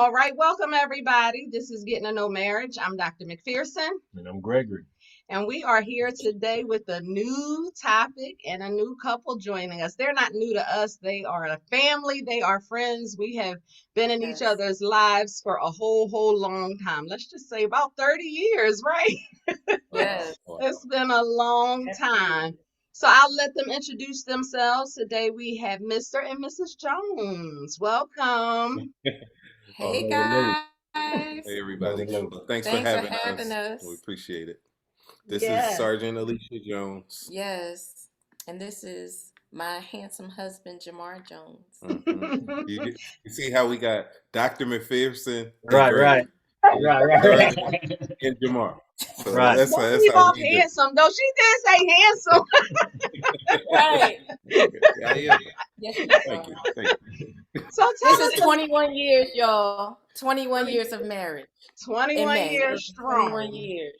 All right, welcome everybody. This is Getting to Know Marriage. I'm Dr. McPherson, And I'm Gregory. and we are here today with a new topic and a new couple joining us. They're not new to us, they are a family, they are friends. We have been in each Yes. other's lives for a whole long time. Let's just say about 30 years, right? Yes. It's been a long time. So I'll let them introduce themselves. Today we have Mr. and Mrs. Jones. Welcome. Hey hello. guys. Hey everybody. Hello. Well, thanks for Thanks for having having us. We us. appreciate it. This is Yes. Sergeant Alicia Jones. Yes. And this is my handsome husband, JAJones. Mhm. You see how we got Dr. McPherson and Right. Gregory Right. and Jamar. So Right. that's Don't that's leave how off we do. handsome, though. She did say handsome. Right. Yeah, yeah. Yes, you Thank are. you. Thank you. So This tell is us 21 years, y'all. 21 years of marriage in 21 May. years 21 strong. years.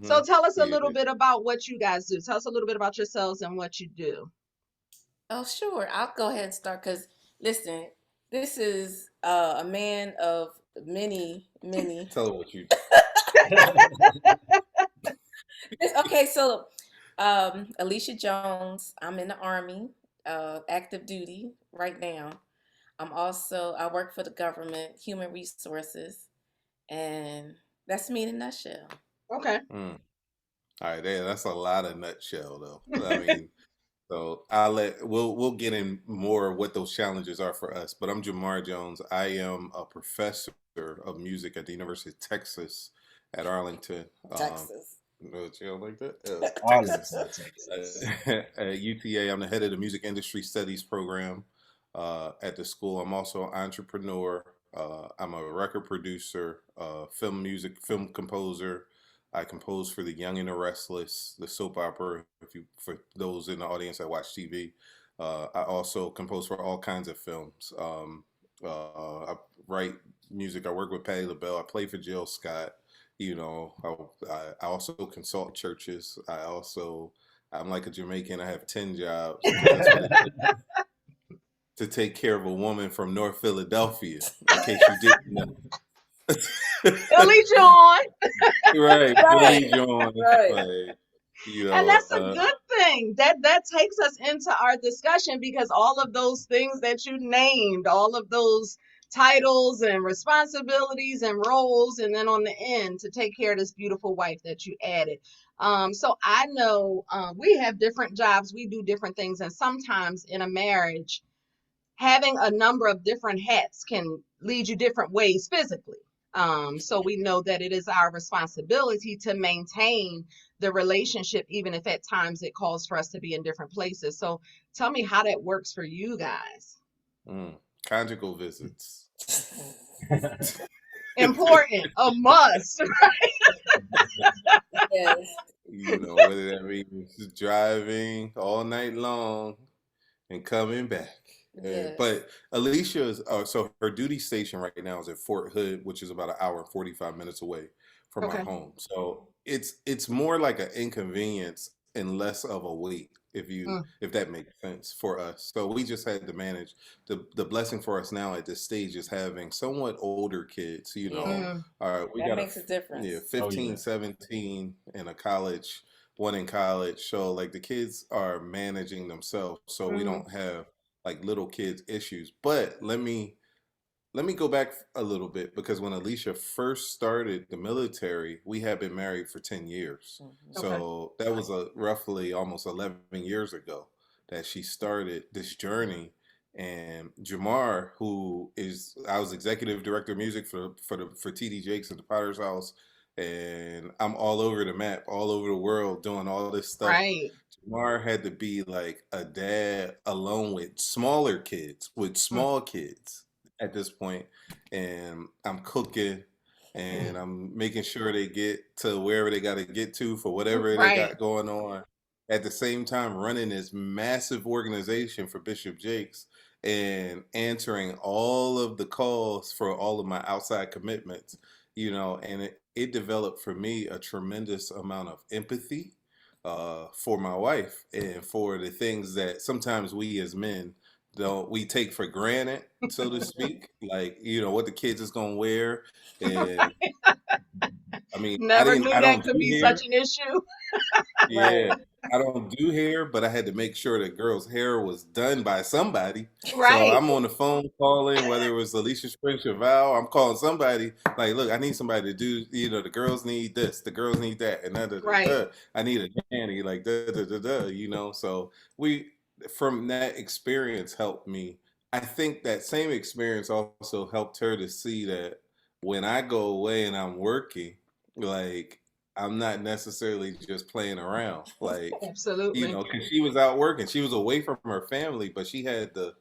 So tell us a Yeah. little bit about what you guys do. Tell us a little bit about yourselves and what you do. Oh, sure. I'll go ahead and start because, listen, this is a man of many. Tell her what you Okay, so Alicia Jones, I'm in the Army, active duty right now. I work for the government, human resources, and that's me in a nutshell. Okay. All right, yeah, that's a lot of nutshell though. I mean, so we'll get in more of what those challenges are for us. But I'm Jamar Jones. I am a professor of music at the University of Texas at Arlington. Texas. No, you don't like that? Arlington, Texas. Texas. At UTA, I'm the head of the Music Industry Studies program at the school. I'm also an entrepreneur. I'm a record producer, film composer. I compose for The Young and the Restless, the soap opera. For those in the audience that watch TV, I also compose for all kinds of films. I write music. I work with Patti LaBelle. I play for Jill Scott. I also consult churches. I'm like a Jamaican. I have 10 jobs because that's what it takes to take care of a woman from North Philadelphia. In case you didn't know. Billy John. Right, Right. Billy Jones, Right. like, And that's a good thing. That takes us into our discussion because all of those things that you named, all of those titles and responsibilities and roles, and then on the end to take care of this beautiful wife that you added. So I know we have different jobs, we do different things, and sometimes in a marriage, having a number of different hats can lead you different ways physically. So we know that it is our responsibility to maintain the relationship, even if at times it calls for us to be in different places. So tell me how that works for you guys. Conjugal visits. Important, a must. Yes. Whether that means driving all night long and coming back. Yes. But Alicia's, so her duty station right now is at Fort Hood, which is about an hour and 45 minutes away from our Okay. home. So it's more like an inconvenience and less of a wait, if that makes sense for us. So we just had to manage. The blessing for us now at this stage is having somewhat older kids, Yeah. we That got makes a difference. 15, 17 and a college, one in college. So like the kids are managing themselves. So we don't have like little kids issues. But let me go back a little bit because when Alicia first started the military, we had been married for 10 years. So that was roughly almost 11 years ago that she started this journey. And Jamar, I was executive director of music for TD Jakes at the Potter's House, and I'm all over the map, all over the world doing all this stuff. Right. Jamar had to be like a dad alone with smaller kids, with small kids at this point, and I'm cooking and I'm making sure they get to wherever they got to get to for whatever they Right. got going on. At the same time, running this massive organization for Bishop Jakes and answering all of the calls for all of my outside commitments, and it developed for me a tremendous amount of empathy for my wife and for the things that sometimes we as men don't we take for granted, so to speak. Like, what the kids is gonna wear. And I mean, Never knew I that don't could do be hair. such an issue. Right. Yeah, I don't do hair, but I had to make sure the girl's hair was done by somebody. So Right, I'm on the phone calling, whether it was Alicia Spring or Val, I'm calling somebody like, look, I need somebody to do, the girls need this, the girls need that, and da da da right. da. I need a nanny, like da da da da. So we, from that experience, helped me. I think that same experience also helped her to see that when I go away and I'm working, like I'm not necessarily just playing around. Like, Absolutely. because she was out working, she was away from her family, but she had the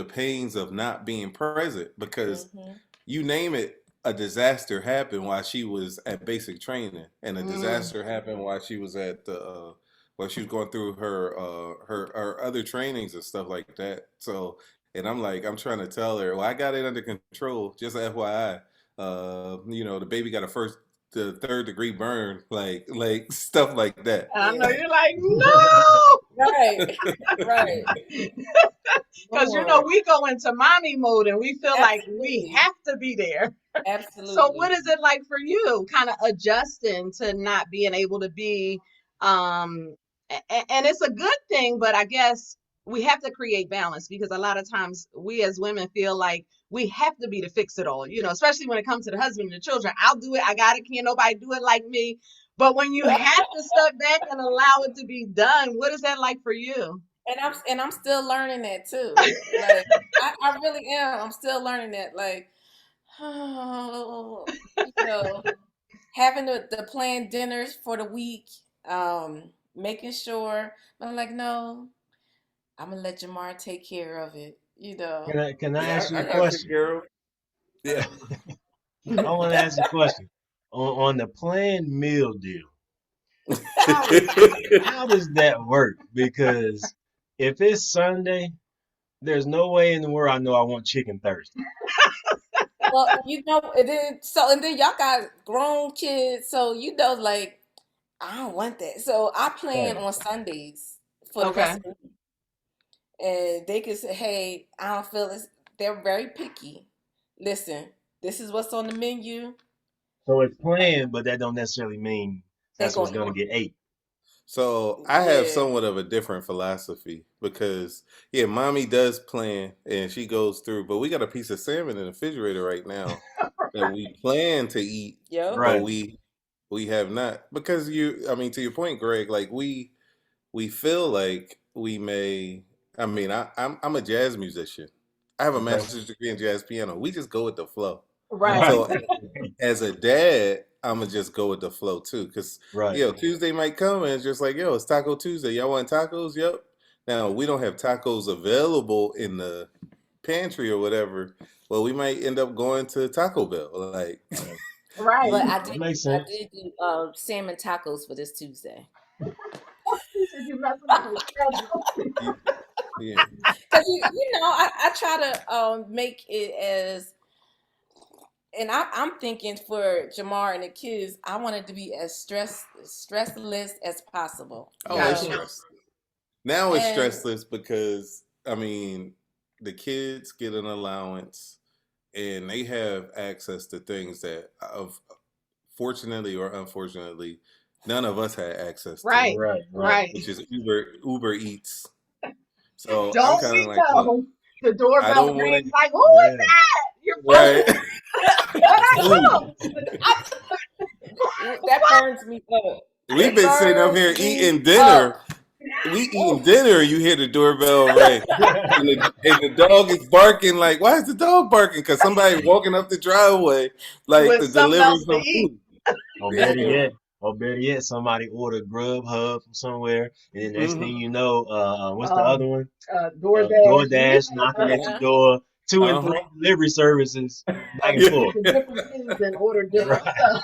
pains of not being present because Mm-hmm. you name it, a disaster happened while she was at basic training, and a Mm. disaster happened while she was at the while she was going through her other trainings and stuff like that. So, and I'm trying to tell her, well, I got it under control. Just FYI, the baby got the third degree burn, like stuff like that. And I know Yeah. you're like, no, Right. Right. because Lord. we go into mommy mode and we feel like we Absolutely. have to be there. So what Absolutely. is it like for you, kind of adjusting to not being able to be, and it's a good thing, but I guess we have to create balance because a lot of times we as women feel like we have to be to fix it all, especially when it comes to the husband and the children. I'll do it. I got it. Can't nobody do it like me. But when you have to step back and allow it to be done, what is that like for you? And I'm still learning that too. Like I really am. I'm still learning that. Like, oh, having the planned dinners for the week, making sure. I'm like, no, I'm gonna let Jamar take care of it. Can I Yeah, ask you I a got to take question? care of. Yeah. I want to ask you a question. On the planned meal deal, how how does that work? Because if it's Sunday, there's no way in the world I know I want chicken Thursday. Well, and then y'all got grown kids, so like I don't want that. So I plan Right. on Sundays for the Okay. rest of the week, and they can say, "Hey, I don't feel this." They're very picky. Listen, this is what's on the menu. So it's planned, but that don't necessarily mean They that's what's going, gonna get ate. So I have yeah, somewhat of a different philosophy because, yeah, mommy does plan and she goes through, but we got a piece of salmon in the refrigerator right now that we plan to eat, yep, but Right. we have not, because I mean, to your point, Greg, like we feel like we may. I mean, I'm a jazz musician. I have a Okay. master's degree in jazz piano. We just go with the flow. Right. Right. So as a dad, I'm gonna just go with the flow too, because Right. Tuesday might come and it's just like, it's Taco Tuesday. Y'all want tacos? Yep. Now we don't have tacos available in the pantry or whatever. Well, we might end up going to Taco Bell. Like, Right. but Right. That makes I sense. did do salmon tacos for this Tuesday. He said you messing up his schedule. yeah. Because I try to make it as, and I'm thinking for Jamar and the kids, I want it to be as stressless as possible. Oh, it's Gotcha. stress. Now it's And stressless because I mean the kids get an allowance and they have access to things that, of fortunately or unfortunately, none of us had access to, Right. Right. Right. Right. which is Uber Eats. So I'm Don't kind of we like, look, know? The I doorbell don't want rings to. like, who is Yeah. that? Your phone, Right. but I Food. cooked. that What? burns me up. We've It been sitting up burns here me eating up. dinner. We Ooh. eating dinner. You hear the doorbell ring. And the dog is barking. Like, why is the dog barking? Because somebody walking up the driveway, like, With to something deliver else to some eat. food. Or Yeah. better yet, somebody ordered Grubhub from somewhere, and then next thing Hmm. you know, what's the other Um, one? DoorDash. DoorDash knocking at your Uh-huh. door, to and Uh-huh. from delivery services, back and From Yeah. forth. to different cities and order different Right. stuff.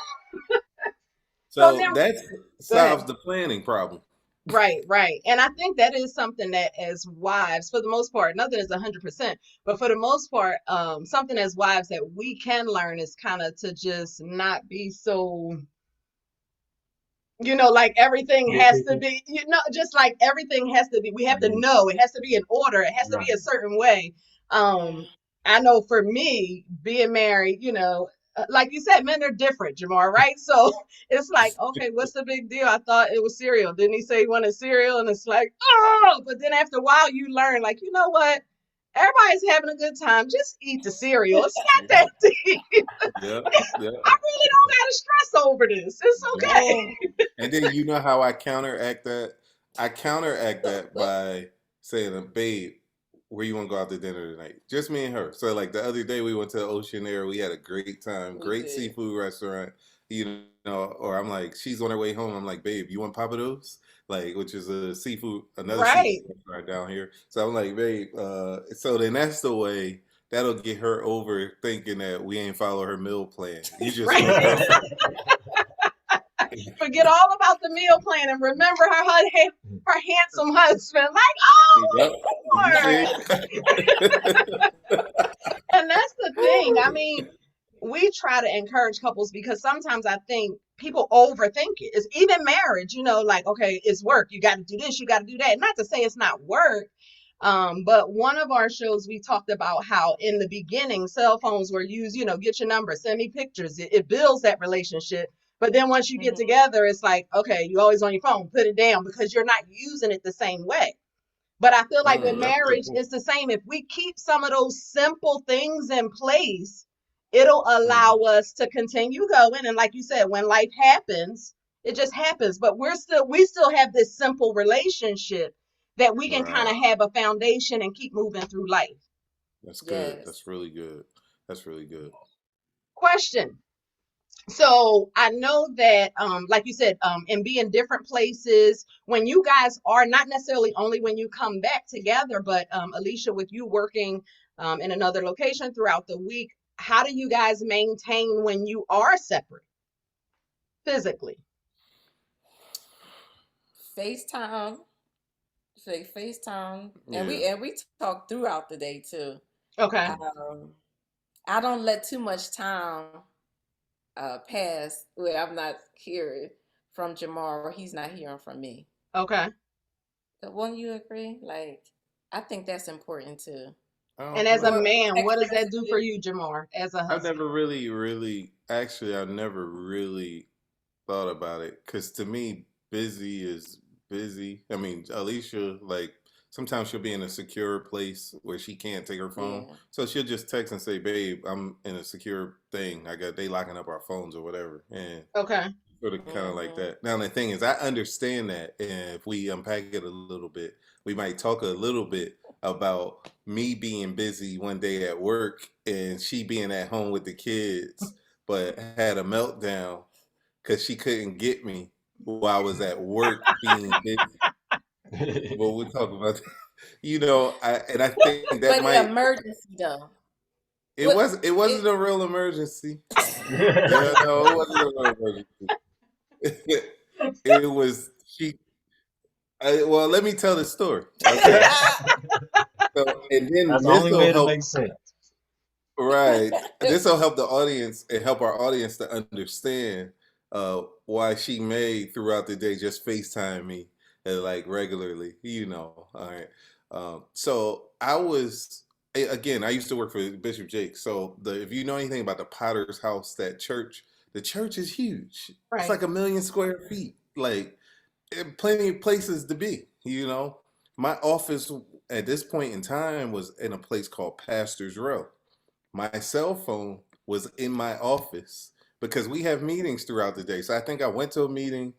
So So now, that go ahead. solves the planning problem. Right, right. And I think that is something that as wives, for the most part, nothing is 100%, but for the most part, something as wives that we can learn is kind of to just not be so Like everything has to be, just like everything has to be, we have to know, it has to be in order, it has to be a certain way. I know for me, being married, like you said, men are different, Jamar, right? So it's like, okay, what's the big deal? I thought it was cereal. Didn't he say he wanted cereal? And it's like, oh, but then after a while you learn, like, you know what? Everybody's having a good time. Just eat the cereal. It's not that deep. Yeah, yeah. I really don't got to stress over this. It's okay. And then you know how I counteract that? I counteract that by saying, babe, where you want to go out to dinner tonight? Just me and her. So like the other day we went to Ocean Air. We had a great time. Great seafood restaurant. Or I'm like, she's on her way home. I'm like, babe, you want Papados? Like, which is another seafood restaurant down here. So I'm like, babe, so then that's the way that'll get her over thinking that we ain't follow her meal plan. You just forget all about the meal plan and remember her handsome husband. Like, and that's the thing. I mean, we try to encourage couples because sometimes I think people overthink it. It's even marriage, like, okay, it's work. You got to do this, you got to do that. Not to say it's not work. But one of our shows, we talked about how in the beginning, cell phones were used, get your number, send me pictures. It builds that relationship. But then once you get together, it's like, okay, you always on your phone, put it down because you're not using it the same way. But I feel like with marriage, it's the same. If we keep some of those simple things in place, it'll allow us to continue going. And like you said, when life happens, it just happens. But we still have this simple relationship that we can kind of have a foundation and keep moving through life. That's good. Yes. That's really good. That's really good. Question. So I know that, like you said, in being different places, when you guys are not necessarily only when you come back together, but Alicia, with you working in another location throughout the week, how do you guys maintain when you are separate physically? FaceTime. And we talk throughout the day too. Okay. I don't let too much time pass where I'm not hearing from Jamar or he's not hearing from me. Okay. But won't you agree? Like, I think that's important too. And as a man, what does that do for you, Jamar, as a husband? I've never really thought about it because to me, busy is busy. I mean, Alicia, like, sometimes she'll be in a secure place where she can't take her phone. So she'll just text and say, babe, I'm in a secure thing. They locking up our phones or whatever. And sort of kind of like that. Now, the thing is, I understand that. And if we unpack it a little bit, we might talk a little bit about me being busy one day at work and she being at home with the kids, but had a meltdown because she couldn't get me while I was at work being busy. But we'll talk about that. I think that might an emergency though. It wasn't a real emergency. No, it wasn't a real emergency. It was well, let me tell the story. Okay. And then that's the only way to make sense. Right. This will help the audience and help our audience to understand why she may throughout the day just FaceTime me like regularly, All right. So I used to work for Bishop Jake. So if you know anything about the Potter's House, that church, the church is huge. Right. It's like 1 million square feet. Like, plenty of places to be, My office at this point in time was in a place called Pastor's Row. My cell phone was in my office because we have meetings throughout the day. So I think I went to a meeting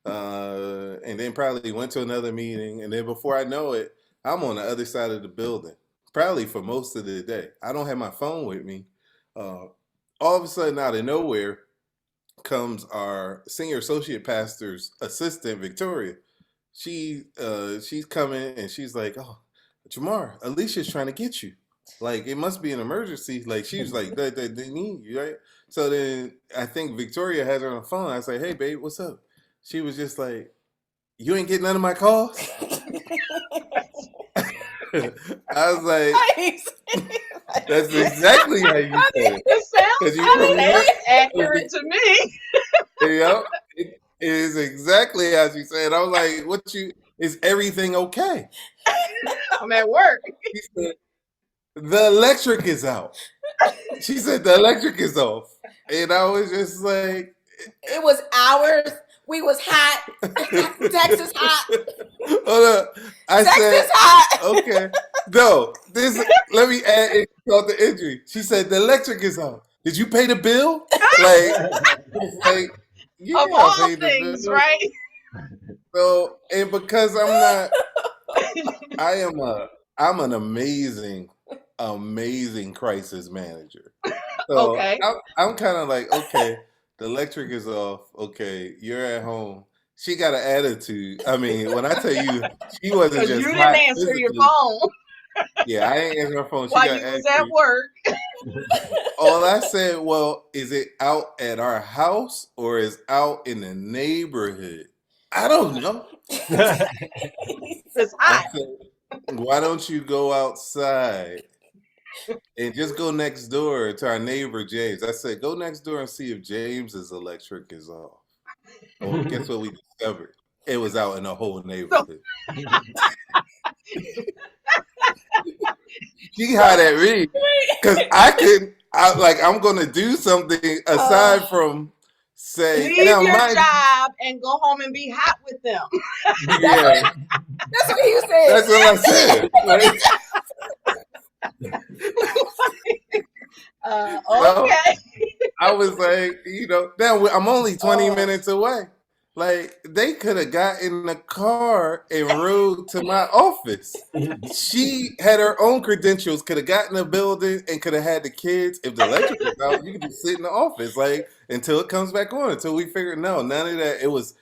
and then probably went to another meeting. And then before I know it, I'm on the other side of the building, probably for most of the day. I don't have my phone with me. All of a sudden, out of nowhere, comes our senior associate pastor's assistant, Victoria. She's coming and she's like, "Oh, Jamar, Alicia's trying to get you. Like, it must be an emergency." Like, she was like, they need you, right? So then I think Victoria has her on the phone. I say, "Hey, babe, what's up?" She was just like, "You ain't getting none of my calls?" I was like, that's exactly how you say it. It sounds accurate to me. is exactly how she said. I was like, "What you? Is everything okay?" I'm at work. She said, "The electric is out." She said, "The electric is off," and I was just like, It was hours. We was hot. Texas hot. Hold up. I Texas said, hot. okay. No, this. Let me add insult to injury. She said the electric is on. Did you pay the bill? Like, yeah, Of I all paid the things, bill. right? So, and because I'm not, I'm an amazing crisis manager. So Okay. I'm kind of like, okay, the electric is off. Okay, you're at home. She got an attitude. I mean, when I tell you, she wasn't Because just you didn't hot answer your physically. phone Yeah, I ain't answering her phone. She while got you was at attitude. work. All I said, well, is it out at our house or is out in the neighborhood? I don't know. It's I hot. said, why don't you go outside and just go next door to our neighbor James? I said, go next door and see if James's electric is off. Well, guess what we discovered? It was out in the whole neighborhood. She had at me because I'm gonna do something aside from say Leave now your my job and go home and be hot with them. yeah. That's what he said. That's what I said. Like, so Okay. I was like, now I'm only 20 Oh. minutes away. Like they could have got in the car and rode to my office. She had her own credentials, could have gotten the building and could have had the kids. If the electric was out, you could just sit in the office like until it comes back on. Until we figured no, none of that. It was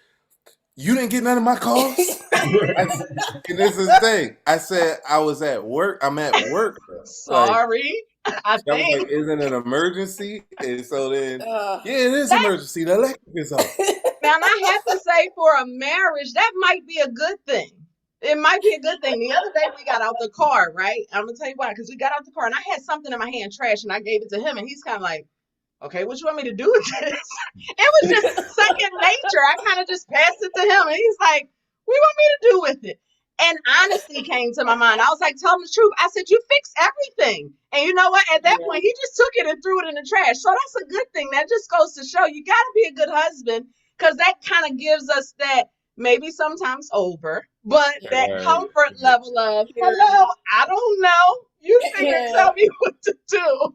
you didn't get none of my calls. And this is the thing. I said I was at work. I'm at work. Sorry. I I was think like, isn't it an emergency? And so then, Uh, yeah, it is an emergency. The electric is off. now I have to say for a marriage, that might be a good thing. It might be a good thing. The other day we got out the car, right? I'm gonna tell you why, because we got out the car and I had something in my hand, trash, and I gave it to him, and he's kind of like, okay, what you want me to do with this? It was just second nature. I kind of just passed it to him, and he's like, what do you want me to do with it? And honesty came to my mind. I was like, tell him the truth. I said, you fix everything. And you know what? At that point, he just took it and threw it in the trash. So that's a good thing. That just goes to show you got to be a good husband, because that kind of gives us that maybe sometimes over, but that comfort level of, hello, I don't know. You figure tell me what to do.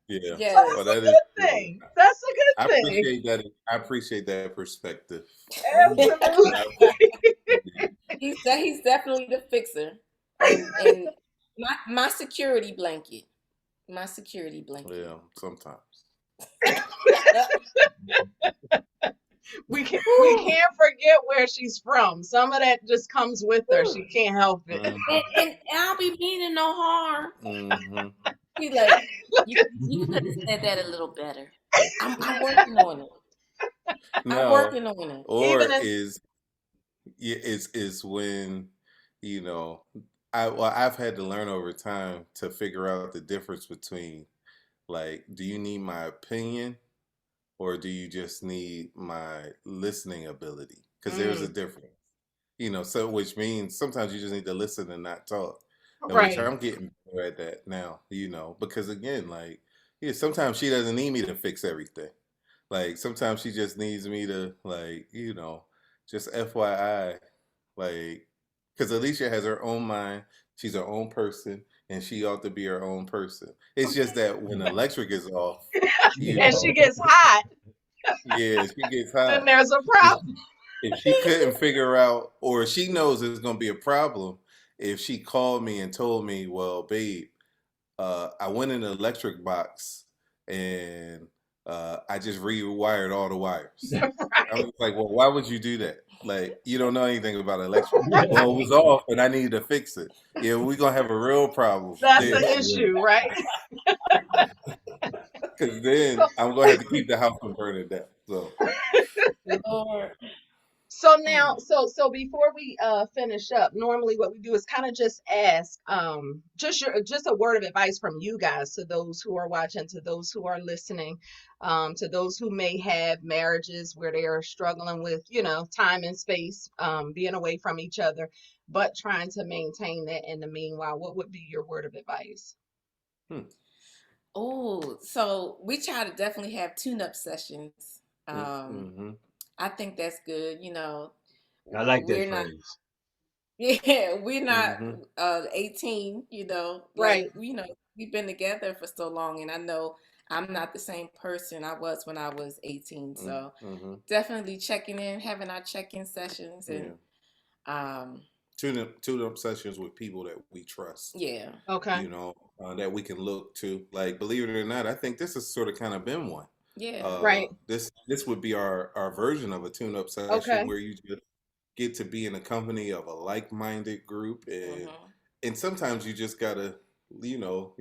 Yeah. Yes. Well, That's a that good is thing. That's a I good thing. appreciate that. I appreciate that perspective. Absolutely. He's definitely the fixer, and my security blanket. My security blanket. Yeah, sometimes. We can't forget where she's from. Some of that just comes with her. She can't help it. And I'll be meaning no harm. Mm-hmm. He's like, you could have said that a little better. I'm working on it. No, I'm working on it. or Even is when I've had to learn over time to figure out the difference between like, do you need my opinion or do you just need my listening ability? Because there's a difference, so which means sometimes you just need to listen and not talk. And which right. I'm getting better at that now, because again, like, yeah, sometimes she doesn't need me to fix everything. Like sometimes she just needs me to like, just FYI, like, because Alicia has her own mind. She's her own person, and she ought to be her own person. It's just that when the electric is off, And she gets hot, yeah, she gets then hot. there's a problem. If she couldn't figure out, or she knows it's going to be a problem, if she called me and told me, well, babe, I went in the electric box and I just rewired all the wires. I was like, well, why would you do that? Like, you don't know anything about electric. Well, it was off and I needed to fix it. Yeah, we're going to have a real problem. That's the issue, right? Because then I'm going to have to keep the house from burning down. So, Lord. So now, so before we finish up, normally what we do is kind of just ask just a word of advice from you guys to those who are watching, to those who are listening, to those who may have marriages where they are struggling with, time and space, being away from each other, but trying to maintain that in the meanwhile. What would be your word of advice? Hmm. Oh, so we try to definitely have tune-up sessions. Mm-hmm. I think that's good. I like that We're not, phrase. yeah, we're not Mm-hmm. 18, like, Right. we've been together for so long, and I know I'm not the same person I was when I was 18. So Mm-hmm. definitely checking in, having our check-in sessions, and Yeah. um, Tune up sessions with people that we trust, yeah, Okay. that we can look to. Like, believe it or not, I think this has sort of kind of been one. yeah. Right. This would be our version of a tune-up session Okay. where you just get to be in the company of a like-minded group, and Hmm. sometimes you just gotta, you know,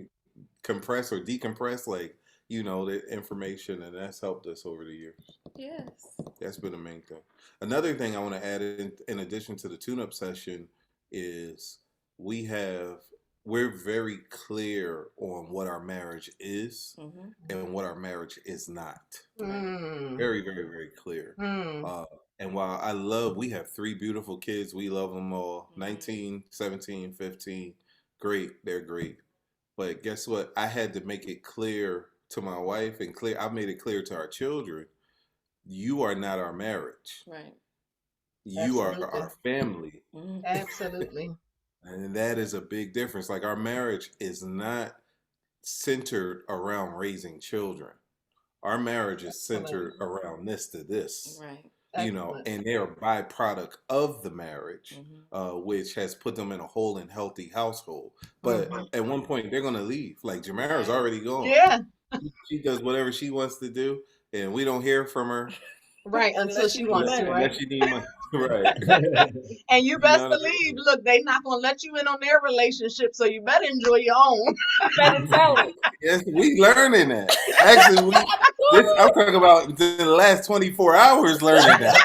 compress or decompress, like, the information, and that's helped us over the years. Yes. That's been the main thing. Another thing I want to add in addition to the tune-up session is we have we're very clear on what our marriage is Hmm. and what our marriage is not. Right. Mm. Very, very, very clear. Mm. Uh, and while we have three beautiful kids, we love them all, Hmm. 19, 17, 15. Great, they're great. But guess what? I had to make it clear to my wife, and I made it clear to our children, you are not our marriage. Right. You are Absolutely. our family. Hmm. Absolutely. And that is a big difference. Like, our marriage is not centered around raising children. Our marriage is Excellent. centered around this to this, Right. Excellent. and they're a byproduct of the marriage, Hmm. which has put them in a whole and healthy household. But Hmm. at one point, they're going to leave. Like, Jamara's Right. already gone. Yeah. She does whatever she wants to do, and we don't hear from her Right. Until Unless you she need wants to, money. right? unless she need money. Right. And you You know best what I believe, mean? look, they not gonna let you in on their relationship, so you better enjoy your own. Better tell it. Yes, we learning that. Actually, I'm talking about the last 24 hours learning that.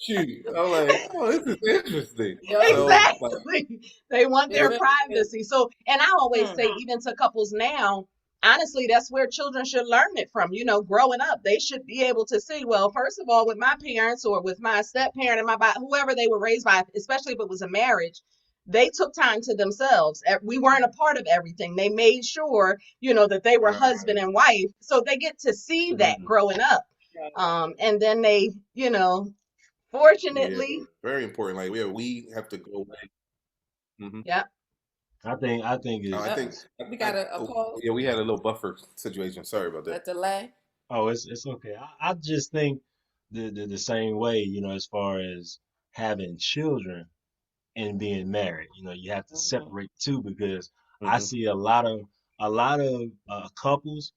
Shoot, I'm like, oh, this is interesting. Yup. So, like, Exactly. They want It their if, really is. privacy. So, and I always Hmm. say, even to couples now, honestly, that's where children should learn it from. Growing up, they should be able to see, well, first of all, with my parents or with my step parent and whoever they were raised by, especially if it was a marriage, they took time to themselves. We weren't a part of everything. They made sure, that they were right, husband and wife. So they get to see that mhm, growing up. Right. And then they, yeah, fortunately, very important. Like, we have to go back. Hmm. yeah. I think I Uh, think, we got a oh, pause, yeah, we had a little buffer situation. Sorry about a that. delay. oh, it's okay. I just think the same way, as far as having children and being married. You have to Hmm. separate the two because I Hmm. see a lot of couples.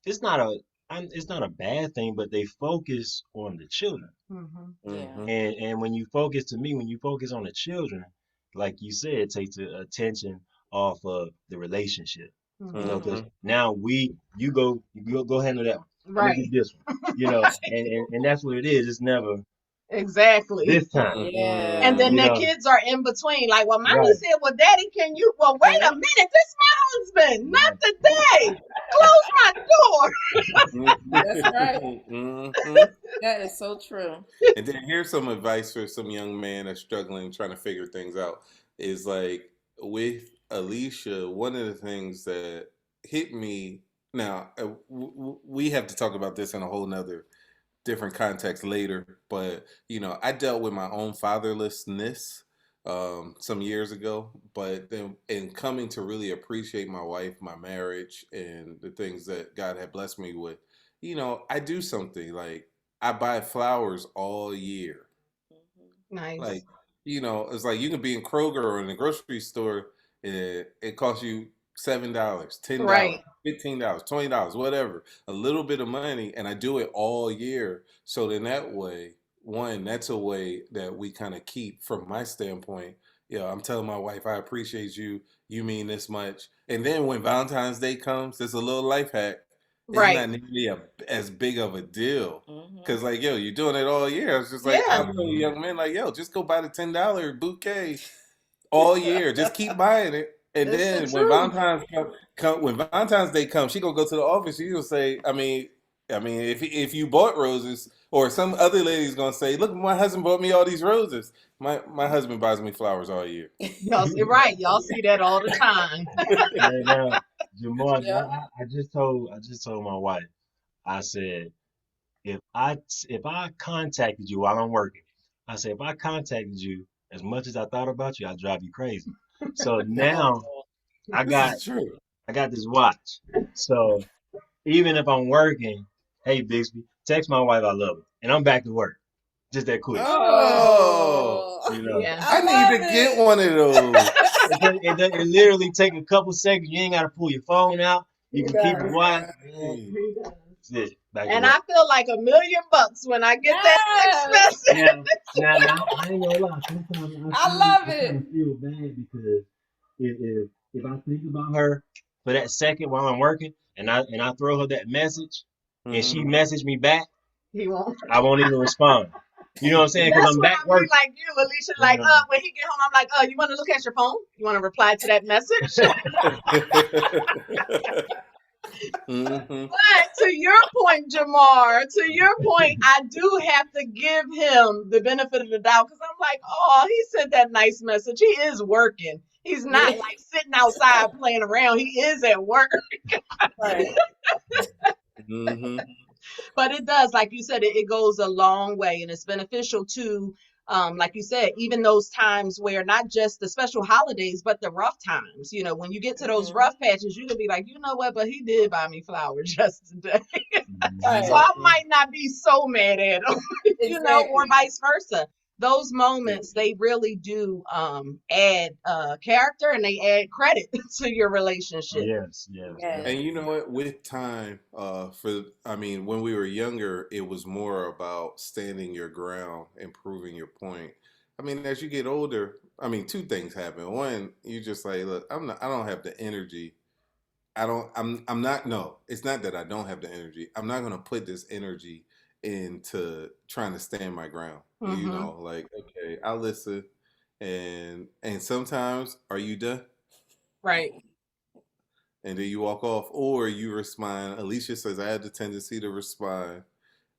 It's not a it's not a bad thing, but they focus on the children. Hmm. Yeah. Hmm. And when you focus on the children, like you said, it takes the attention off of the relationship. Hmm. Because Hmm. now you go handle that one. I'm gonna do Right. this one. And that's what it is. It's never Exactly. this time. And Yeah. then You the know, kids are in between. Like, well, mommy right. said, well, daddy, can you? Well, wait a Mhm. minute. This is my husband, not Right. today. Close my door. That's right. Hmm. That is so true. And then here's some advice for some young man that's struggling, trying to figure things out. Is like, with Alicia, one of the things that hit me. Now, we have to talk about this in a whole nother different context later, but I dealt with my own fatherlessness some years ago, but then in coming to really appreciate my wife, my marriage, and the things that God had blessed me with, I do something like, I buy flowers all year. Mhm. Like, Nice. it's like you can be in Kroger or in the grocery store, and it costs you $7, $10, Right. $15, $20, whatever, a little bit of money, and I do it all year. So then that way, one, that's a way that we kind of keep, from my standpoint. I'm telling my wife, I appreciate you. You mean this much. And then when Valentine's Day comes, there's a little life hack. it's Right. not nearly as big of a deal. Mm-hmm. Cause like, yo, you're doing it all year. I was just like, Yeah. I tell you, young man, like, yo, just go buy the $10 bouquet all year. Just keep buying it. And It's the then when truth. When Valentine's Day comes, she gonna go to the office. She gonna say, I mean, if you bought roses, or some other lady's gonna say, look, my husband bought me all these roses. My husband buys me flowers all year. Y'all see, right. Y'all see that all the time. Yeah, now, Jamal, Yeah. I just told my wife, I said, if I contacted you while I'm working, I said if I contacted you, as much as I thought about you, I'd drive you crazy. So now Oh, I This got is true. I got this watch. So even if I'm working, hey Bixby, text my wife I love her, and I'm back to work. Just that quick, Oh, you oh. know. Yeah. I I need love to get it. one of those. It literally take a couple seconds. You ain't gotta pull your phone out. You He can keep the does. watch. Right. He does. That's it. Back to And work. I feel like $1,000,000 when I get that text Yes. message. Now, I ain't gonna lie. Sometimes I love I kind it. of feel bad because if I think about her for that second while I'm working, and I throw her that message, and Hmm. she message me back, He won't. I won't even respond. You know what I'm saying? Because That's I'm when back I be working. like you, Alicia. You Like, know. when he get home, I'm like, you want to look at your phone? You want to reply to that message? Hmm. But to your point, Jamar, to your point, I do have to give him the benefit of the doubt because I'm like, oh, he sent that nice message. He is working. He's not Yeah. like sitting outside playing around. He is at work. Right. Hmm. But it does, like you said, it goes a long way and it's beneficial to, like you said, even those times where not just the special holidays, but the rough times, when you get to those Mm-hmm. rough patches, you can be like, you know what, but he did buy me flowers yesterday. So Right. I Mhm. might not be so mad at him, or Exactly. vice versa. Those Yeah. moments, they really do add character and they add credit to your relationship. Yes, yes, Yes. And you know what? With time, when we were younger, it was more about standing your ground and proving your point. I mean, as you get older, two things happen. One, you just like, look, I don't have the energy. I'm not, no, it's not that I don't have the energy. I'm not going to put this energy into trying to stand my ground. Hmm. Like, okay, I'll listen. And sometimes, are you done? Right. And then you walk off, or you respond. Alicia says I had the tendency to respond.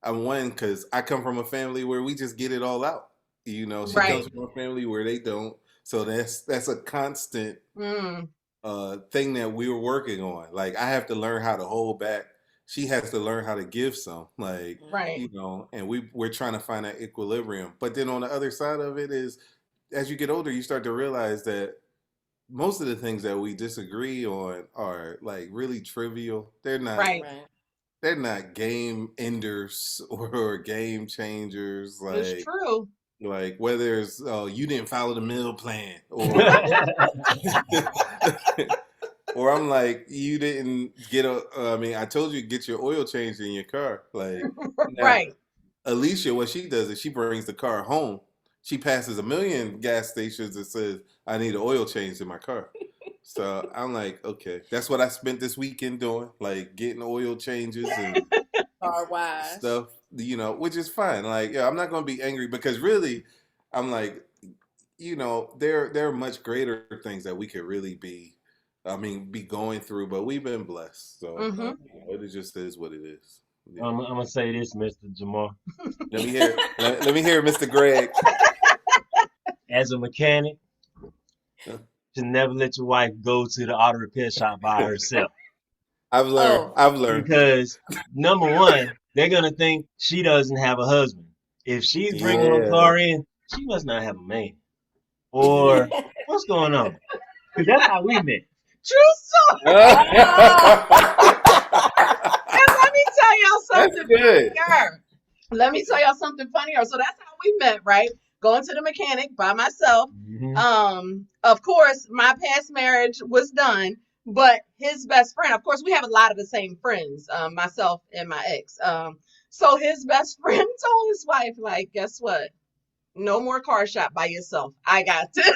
I'm one because I come from a family where we just get it all out. She Right. comes from a family where they don't. So that's a constant Mm, thing that we were working on. Like I have to learn how to hold back. She has to learn how to give some. Like right. and we're trying to find that equilibrium. But then on the other side of it is, as you get older, you start to realize that most of the things that we disagree on are like really trivial. They're not Right. Right. they're not game enders or game changers. It's Like true. whether it's you didn't follow the meal plan, or or I'm like, you didn't get I told you to get your oil changed in your car. Like now, Right. Alicia, what she does is she brings the car home. She passes a million gas stations and says, I need an oil change in my car. So I'm like, okay, that's what I spent this weekend doing, like getting oil changes and Car wash. stuff, which is fine. Like, yeah, I'm not gonna be angry because really, I'm like, there are much greater things that we could really be going through, but we've been blessed. So Hmm. it just is what it is. Yeah. I'm gonna say this, Mr. Jamal. Let me hear. Let me hear, Mr. Greg. As a mechanic, to never let your wife go to the auto repair shop by herself. I've learned. Oh. I've learned. Because number one, they're gonna think she doesn't have a husband. If she's bringing her Yeah. car in, she must not have a man. Yeah. Or what's going on? Because that's how we met. True story. And let me tell y'all That's something good. funnier. Let me tell y'all something funnier. So that's how we met, right? Going to the mechanic by myself. Mhm. Of course, my past marriage was done, but his best friend, of course, we have a lot of the same friends, myself and my ex. So his best friend told his wife, like, guess what? No more car shop by yourself. I got this.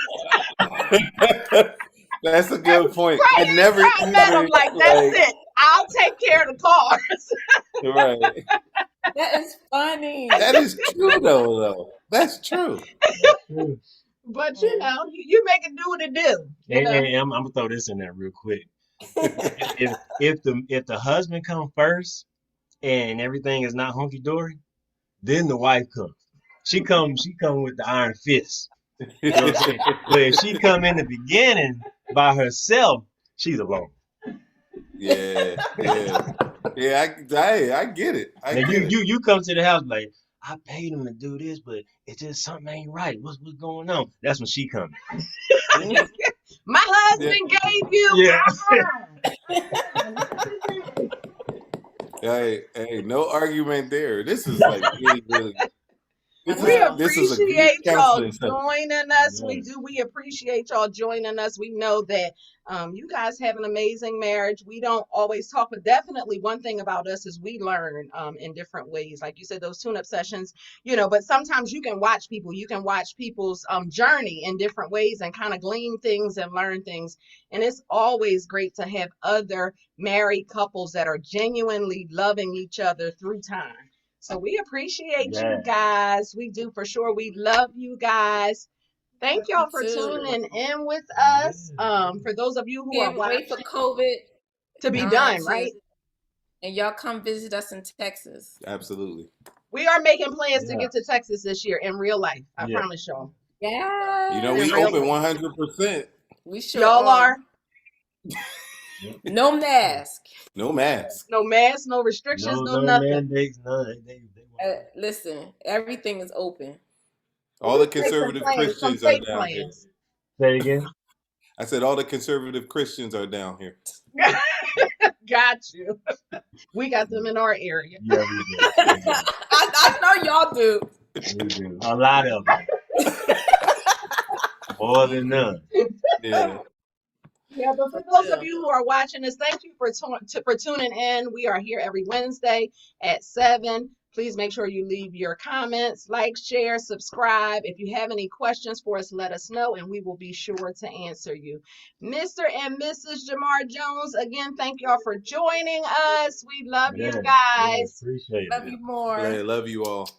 That's a good point. I Right never after I met him, even like, that's it. I'll take care of the cars. Right. That is funny. That is true though. That's true. True. But you know, you make it do what it do. You know. And I'm gonna throw this in there real quick. If the husband come first and everything is not hunky dory, then the wife comes. She come with the iron fist. You know what I'm saying? But if she come in the beginning by herself, she's alone. Yeah. I get it. I Now get it. you come to the house like, I paid him to do this, but it's just something ain't right. What's going on? That's when she comes. My husband gave you. Yeah. Hey, no argument there. This is like really, really. We This is a good appreciate y'all counseling session. joining us. Yeah. We do. We appreciate y'all joining us. We know that you guys have an amazing marriage. We don't always talk, but definitely one thing about us is we learn in different ways. Like you said, those tune-up sessions, you know, but sometimes you can watch people's journey in different ways and kind of glean things and learn things. And it's always great to have other married couples that are genuinely loving each other through time. So we appreciate you guys. We do for sure. We love you guys. Thank y'all for tuning in with us. For those of you who are Can't wait for COVID to be done, right? And y'all come visit us in Texas. Absolutely. We are making plans to get to Texas this year in real life. I promise y'all. Yeah. You know, we open 100%. We sure y'all are. No mask. No mask. No mask, no restrictions, no nothing. Mandates, Listen, everything is open. All the conservative Christians are down here. Say it again. I said all the conservative Christians are down here. Got you. We got them in our area. Yeah, we do. I know y'all do. We do. A lot of them. More than none. Yeah. Yeah, but for those of you who are watching this, thank you for tuning in. We are here every Wednesday at 7. Please make sure you leave your comments, like, share, subscribe. If you have any questions for us, let us know, and we will be sure to answer you. Mr. and Mrs. JAJones, again, thank y'all for joining us. We love you guys. Appreciate it. Love you more. Yeah, love you all.